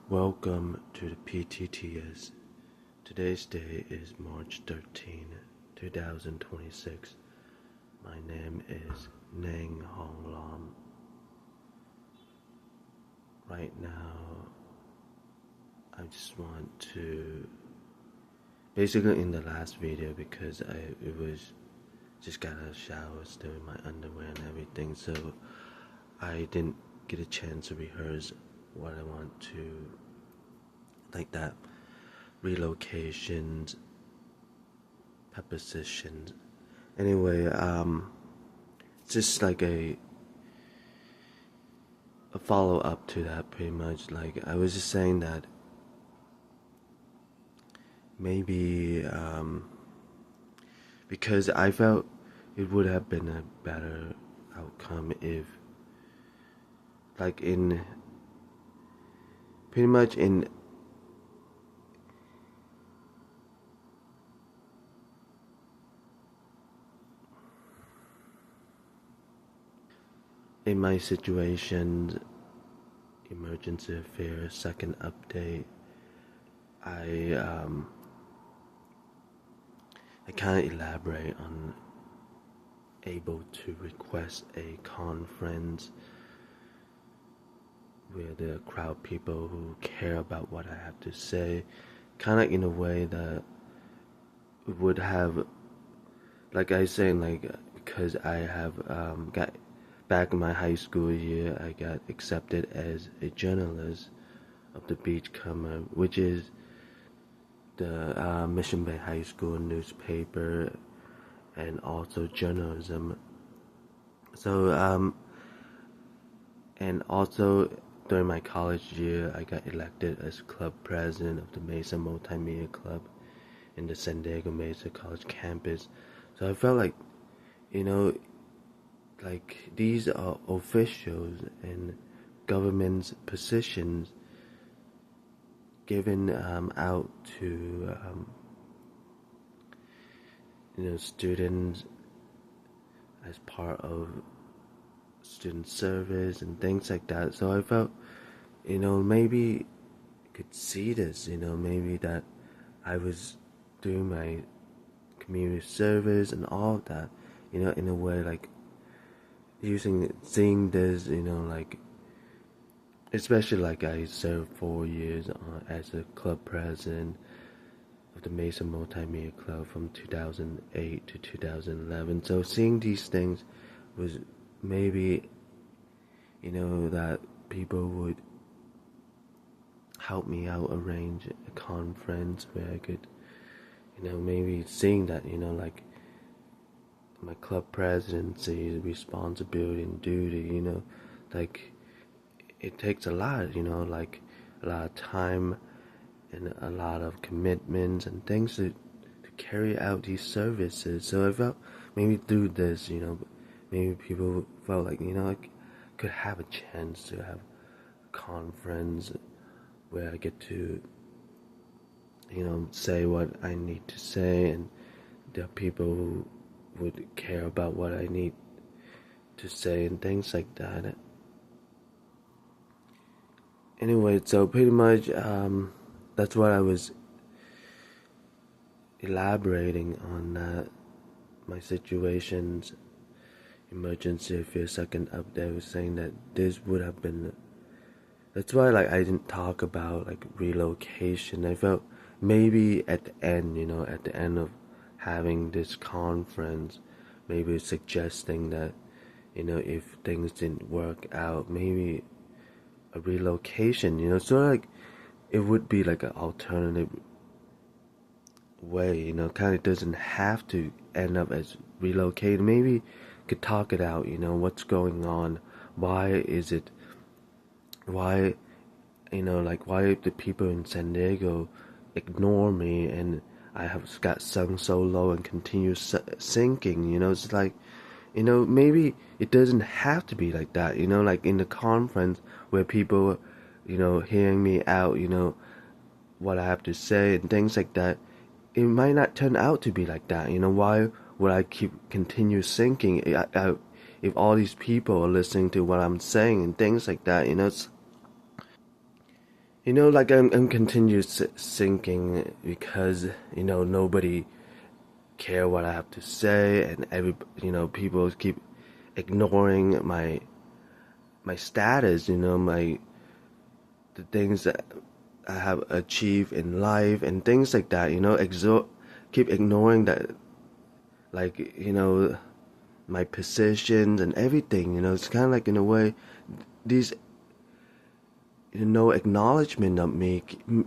Welcome to the PTTS. Today's day is March 13, 2026. My name is Nang Hong Lam. Right now, I just want to, basically in the last video, because it was just got out of shower, still in my underwear and everything, so I didn't get a chance to rehearse what I want to, like that, relocations, prepositions. Anyway, just like a follow up to that, pretty much. Like I was just saying that maybe because I felt it would have been a better outcome if, like, in pretty much in my situation, emergency affairs, second update, I can't elaborate on able to request a conference with the crowd people who care about what I have to say, kind of in a way that would have, like I saying, like, because I have got back in my high school year, I got accepted as a journalist of the Beachcomber, which is the Mission Bay High School newspaper and also journalism. So and also during my college year, I got elected as club president of the Mesa Multimedia Club in the San Diego Mesa College campus. So I felt like, like these are officials and government's positions given out to students as part of student service and things like that. So I felt, maybe could see this, maybe that I was doing my community service and all of that, in a way, like seeing this, like, especially like I served 4 years as a club president of the Mesa Multimedia Club from 2008 to 2011. So seeing these things was maybe, that people would help me out arrange a conference where I could, maybe seeing that, like my club presidency responsibility and duty, like it takes a lot, like a lot of time and a lot of commitments and things to carry out these services. So I felt maybe through this, maybe people felt like, I could have a chance to have a conference where I get to, say what I need to say, and there are people who would care about what I need to say and things like that. Anyway, so pretty much that's what I was elaborating on, that my situations, emergency affairs, second update, was saying that this would have been, that's why, like, I didn't talk about like relocation. I felt maybe at the end, at the end of having this conference, maybe suggesting that, if things didn't work out, maybe a relocation, so like it would be like an alternative way, kind of doesn't have to end up as relocated. Maybe could talk it out, what's going on, why is it, why, like, why the people in San Diego ignore me and I have got sunk so low and continue sinking, it's like, maybe it doesn't have to be like that, like in the conference where people, hearing me out, what I have to say and things like that, it might not turn out to be like that, why would I continue sinking if all these people are listening to what I'm saying and things like that, Like I'm continuous sinking because nobody care what I have to say, and people keep ignoring my status, the things that I have achieved in life and things like that, keep ignoring that, like, my positions and everything, it's kind of like, in a way, these, acknowledgement of me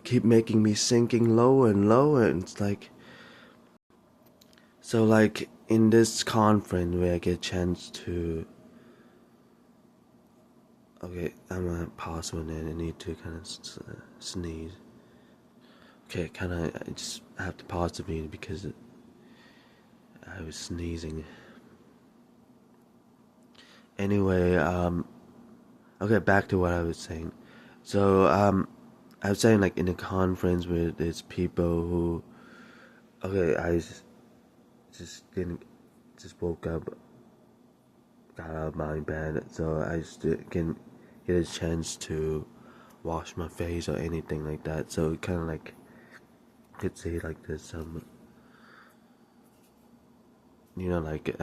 keep making me sinking lower and lower, and it's like, so like, in this conference where I get a chance to, okay, I'm gonna pause one and I need to kind of sneeze. Okay, I just have to pause the video because I was sneezing. Anyway, okay, back to what I was saying. So, I was saying, like, in a conference where there's people who, okay, just woke up, got out of my bed, so I just didn't get a chance to wash my face or anything like that. So it kind of like, could say like there's some, like,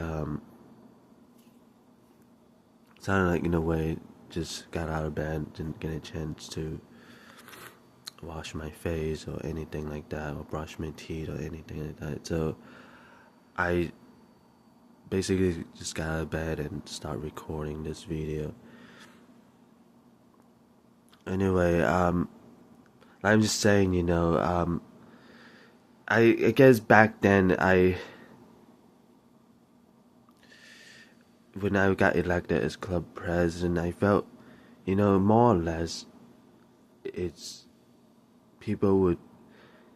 sounded like, in a way, just got out of bed, didn't get a chance to wash my face or anything like that, or brush my teeth or anything like that. So I basically just got out of bed and start recording this video. Anyway, I'm just saying, I guess back then when I got elected as club president, I felt, more or less, it's people would,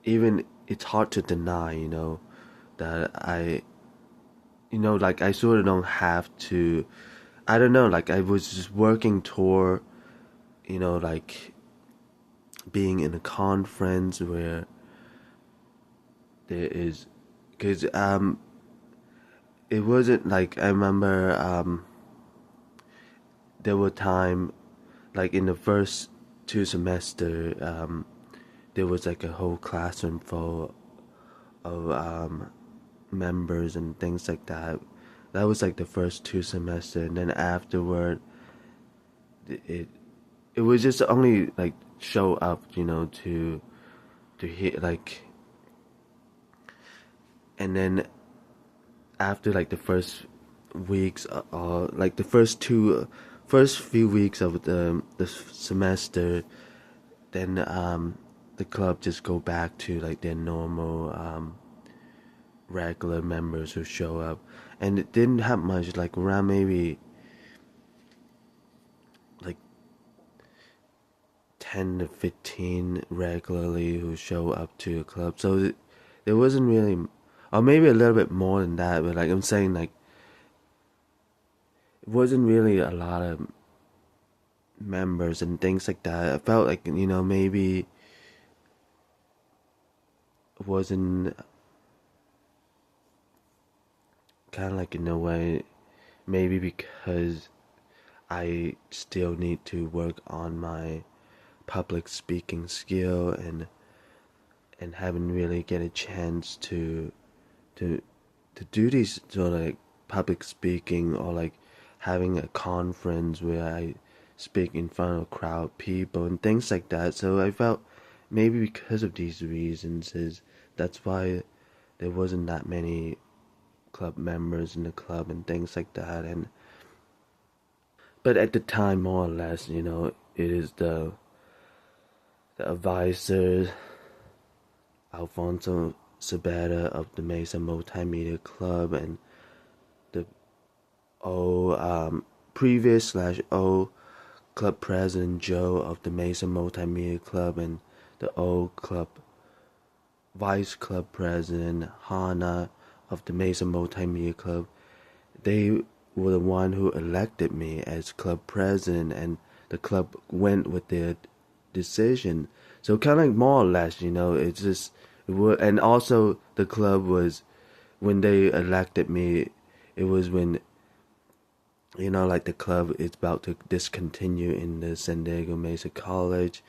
even, it's hard to deny, that like, I sort of don't have to, I don't know, like, I was just working toward, like, being in a conference where there is, because it wasn't like, I remember there were time, like, in the first 2 semesters, there was like a whole classroom full of members and things like that. That was like the first 2 semesters, and then afterward, it was just only like show up, to hear, like, and then after like the first weeks, like the first few weeks of the semester, then the club just go back to like their normal regular members who show up, and it didn't have much, like around maybe like 10 to 15 regularly who show up to the club. So there wasn't really, or maybe a little bit more than that, but like I'm saying, like, it wasn't really a lot of members and things like that. I felt like, maybe it wasn't, kind of like, in a way, maybe because I still need to work on my public speaking skill, and haven't really get a chance to do these sort of like public speaking, or like having a conference where I speak in front of a crowd of people and things like that. So I felt maybe because of these reasons, that's why there wasn't that many club members in the club and things like that. And but at the time, more or less, it is the advisor Alfonso Sabetta of the Mesa Multimedia Club, and the previous/old club president Joe of the Mesa Multimedia Club, and the old club vice club president Hana of the Mesa Multimedia Club. They were the one who elected me as club president, and the club went with their decision. So kind of like, more or less, it's just, and also the club was, when they elected me, it was when, like, the club is about to discontinue in the San Diego Mesa College,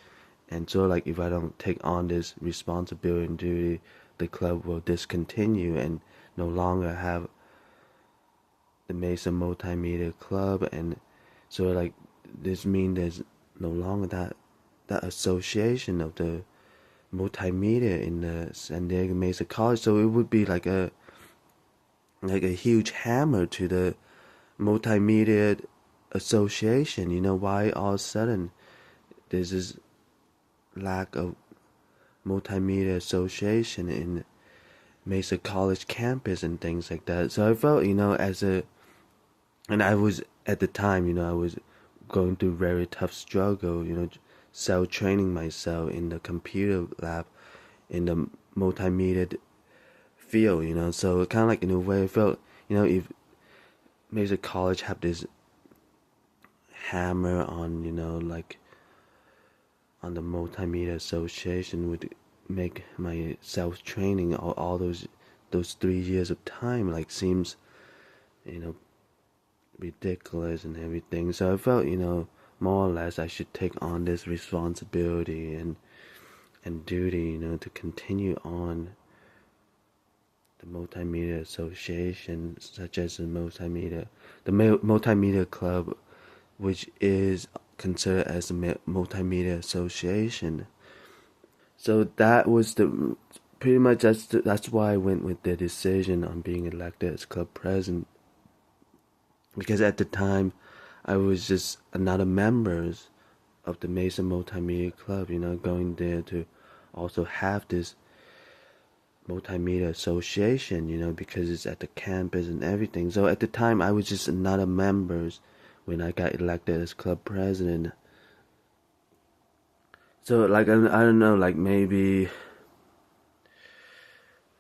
And so like if I don't take on this responsibility and duty, the club will discontinue and no longer have the Mesa Multimedia Club. And so like this means there's no longer that association of the multimedia in the San Diego Mesa College. So it would be like a huge hammer to the multimedia association. Why all of a sudden there's this lack of multimedia association in Mesa College campus and things like that. So I felt, and I was at the time, I was going through very tough struggle, self-training myself in the computer lab, in the multimedia field. So kind of like in a way I felt, if Mesa College have this hammer on, like on the multimedia association would make my self-training all those 3 years of time like seems, ridiculous and everything. So I felt, more or less I should take on this responsibility and duty, to continue on the multimedia association, such as the multimedia club, which is considered as a multimedia association. So that was pretty much that's why I went with the decision on being elected as club president, because at the time I was just another member of the Mesa Multimedia Club, going there to also have this multimedia association, because it's at the campus and everything. So at the time I was just another member when I got elected as club president. So like I don't know, like maybe,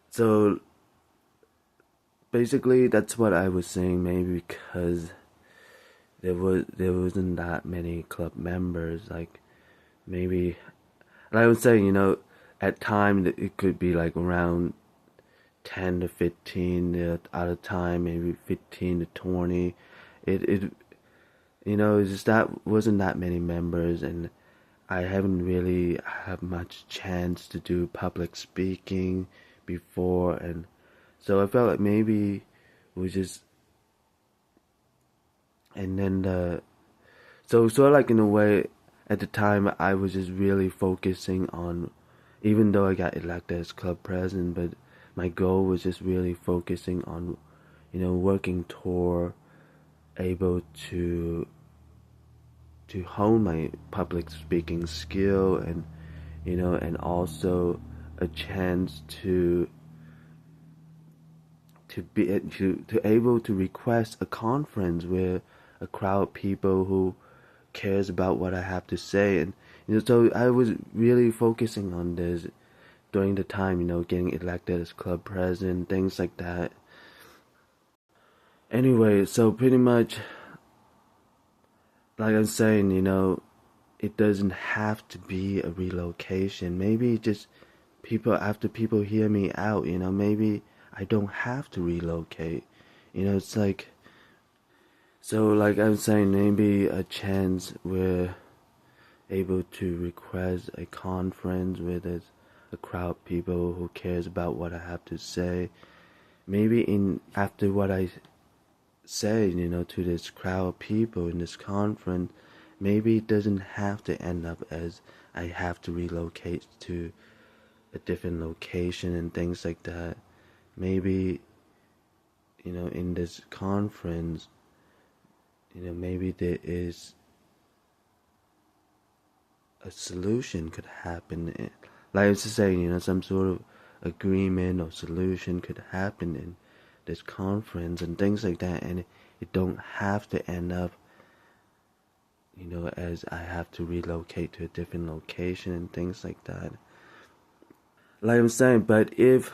so basically that's what I was saying, maybe because there wasn't that many club members, like maybe, like I was saying, at times it could be like around 10 to 15 at a time, maybe 15 to 20. It's just that wasn't that many members, and I haven't really had much chance to do public speaking before, and so I felt like maybe we just, and then so sort of like in a way at the time I was just really focusing on, even though I got elected as club president, but my goal was just really focusing on, working toward able to hone my public speaking skill, and and also a chance to be to able to request a conference with a crowd of people who cares about what I have to say. And so I was really focusing on this during the time, getting elected as club president, things like that. Anyway, so pretty much like I'm saying, it doesn't have to be a relocation. Maybe just after people hear me out, maybe I don't have to relocate. It's like, so like I'm saying, maybe a chance we're able to request a conference with a crowd of people who cares about what I have to say. Maybe after what I say, to this crowd of people in this conference, maybe it doesn't have to end up as I have to relocate to a different location and things like that. Maybe, in this conference, maybe there is a solution could happen. Like I was just saying, some sort of agreement or solution could happen in this conference and things like that, and it don't have to end up, as I have to relocate to a different location and things like that. Like I'm saying, but if,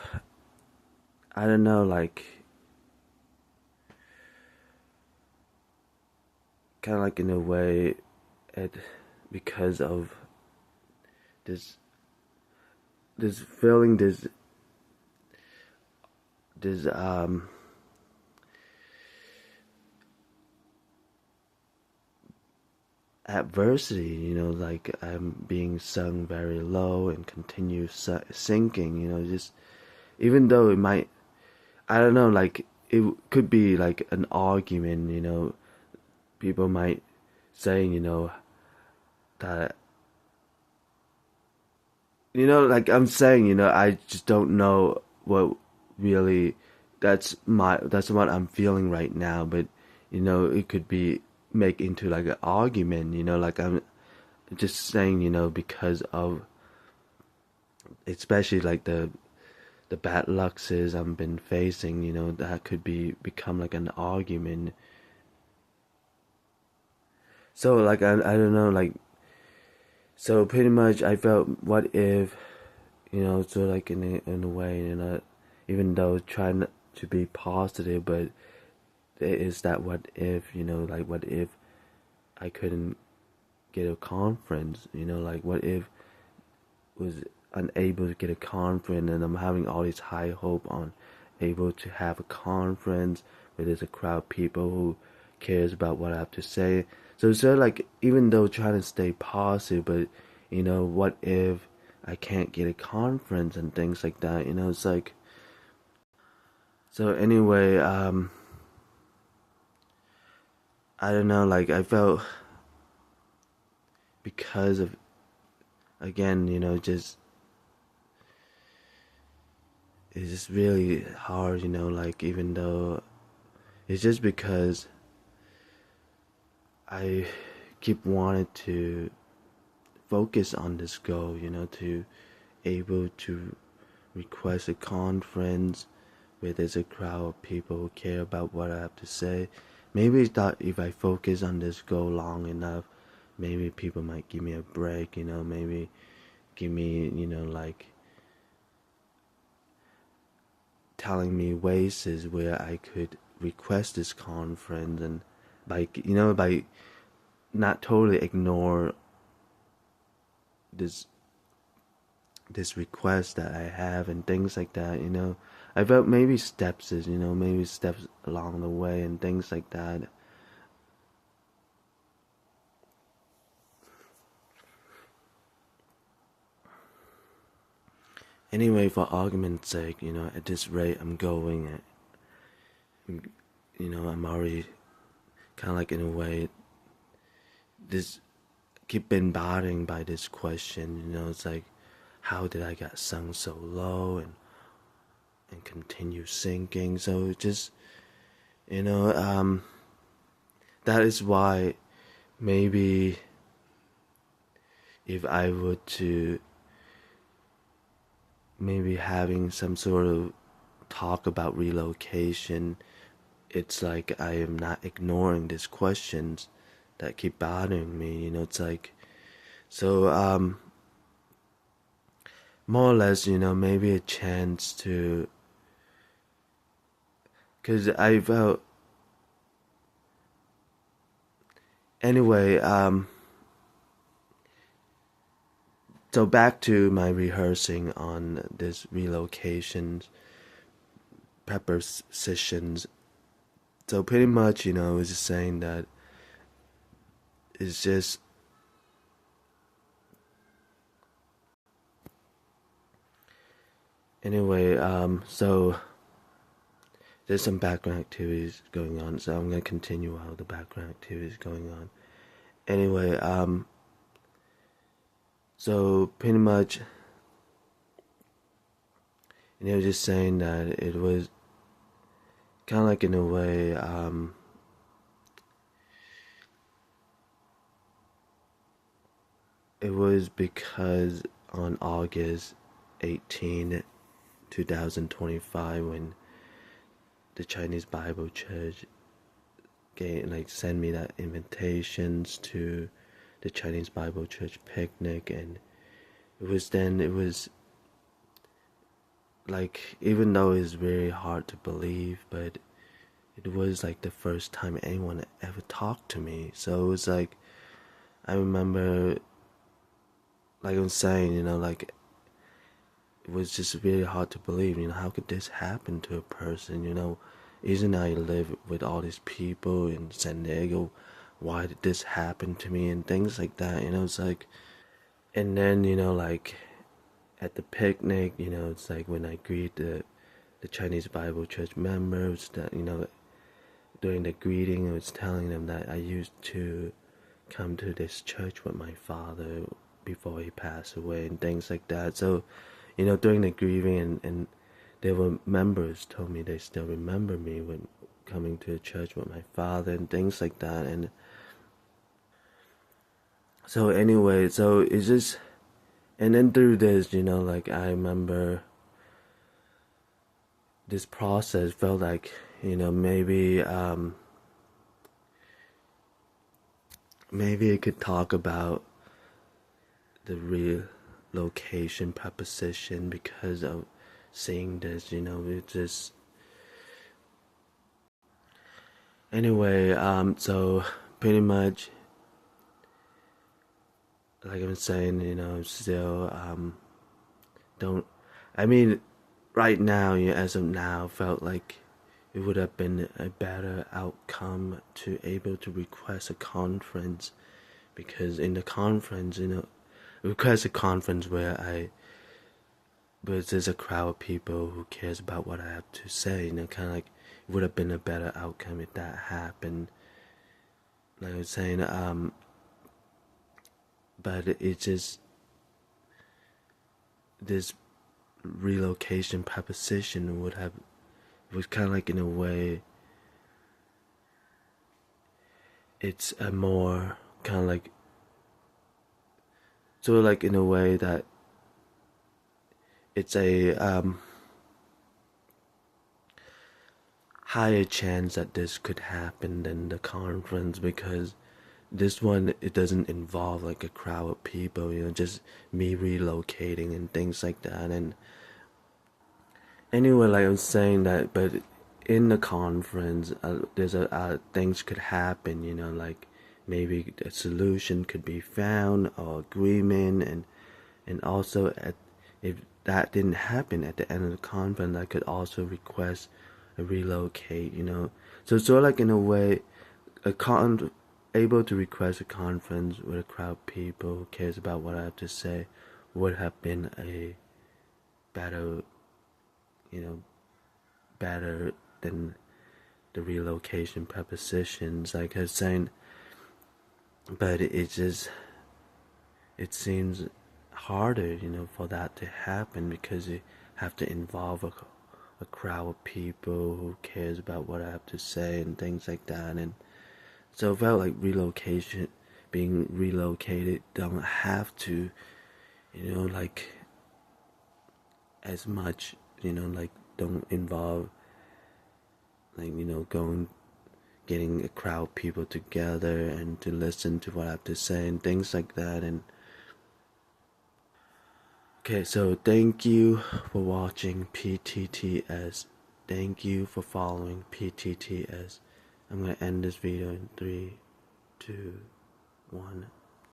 I don't know, like, kind of like in a way, because of this feeling, this adversity, like I'm being sung very low and continue sinking, just even though it might, I don't know, like it could be like an argument, people might say, that, like I'm saying, I just don't know what really, that's what I'm feeling right now, but, it could be make into like an argument, like I'm just saying, because of, especially like the bad lucks I've been facing, that could become like an argument. So like I don't know, like, so pretty much I felt, what if, so like in a way, even though trying to be positive, but there is that what if, like what if I couldn't get a conference, like what if was unable to get a conference, and I'm having all this high hope on able to have a conference where there's a crowd of people who cares about what I have to say. So it's sort of like, even though trying to stay positive, but what if I can't get a conference and things like that, it's like, so anyway, I don't know, like I felt, because of, again, just, it's just really hard, like even though it's just because I keep wanting to focus on this goal, to able to request a conference where there's a crowd of people who care about what I have to say. Maybe I thought if I focus on this goal long enough, maybe people might give me a break, maybe give me, like telling me ways where I could request this conference, and by not totally ignore this request that I have and things like that, I felt maybe steps maybe steps along the way and things like that. Anyway, for argument's sake, at this rate I'm going at, I'm already kind of like, in a way, this keep been bothering by this question, it's like, how did I get sunk so low and continue sinking? So just, that is why maybe if I were to maybe having some sort of talk about relocation, it's like I am not ignoring these questions that keep bothering me, it's like, so more or less, maybe a chance to, because I felt, anyway, so back to my rehearsing on this relocations, prepositions. So pretty much, it was just saying that it's just, anyway, so there's some background activities going on, so I'm gonna continue while the background activities going on. Anyway, so pretty much, just saying that it was kind of like, in a way, it was because on August 18, 2025, when the Chinese Bible Church sent me that invitations to the Chinese Bible Church picnic, and it was like, even though it's very hard to believe, but it was like the first time anyone ever talked to me. So it was like, I remember, like I'm saying, like, it was just really hard to believe, how could this happen to a person, Isn't I live with all these people in San Diego, why did this happen to me and things like that, it's like. And then like at the picnic, it's like when I greet the Chinese Bible Church members, that during the greeting I was telling them that I used to come to this church with my father before he passed away and things like that. So during the grieving, and there were members told me they still remember me when coming to church with my father and things like that. And so anyway, so it's just, and then through this, like I remember this process felt like, maybe maybe I could talk about the relocation preposition because of seeing this, it just. Anyway, so pretty much, like I'm saying, still, don't, I mean, right now, as of now, felt like it would have been a better outcome to able to request a conference, because in the conference, request a conference where there's a crowd of people who cares about what I have to say, kind of like, it would have been a better outcome if that happened. Like I was saying, but it's just this relocation preposition was kind of like, in a way, it's a more kind of like, sort of like in a way that it's a higher chance that this could happen than the conference, because this one, it doesn't involve like a crowd of people, just me relocating and things like that. And anyway, like I was saying that, but in the conference, there's things could happen, like maybe a solution could be found or agreement, and also if that didn't happen at the end of the conference, I could also request a relocate, So it's sort of like, in a way, able to request a conference with a crowd of people who cares about what I have to say would have been a better, better than the relocation prepositions, like I was saying. But it seems harder, for that to happen, because you have to involve a crowd of people who cares about what I have to say and things like that. And so it felt like being relocated don't have to, like, as much, like, don't involve, like, getting a crowd of people together and to listen to what I have to say and things like that. And okay, so thank you for watching PTTS. Thank you for following PTTS. I'm going to end this video in 3, 2, 1.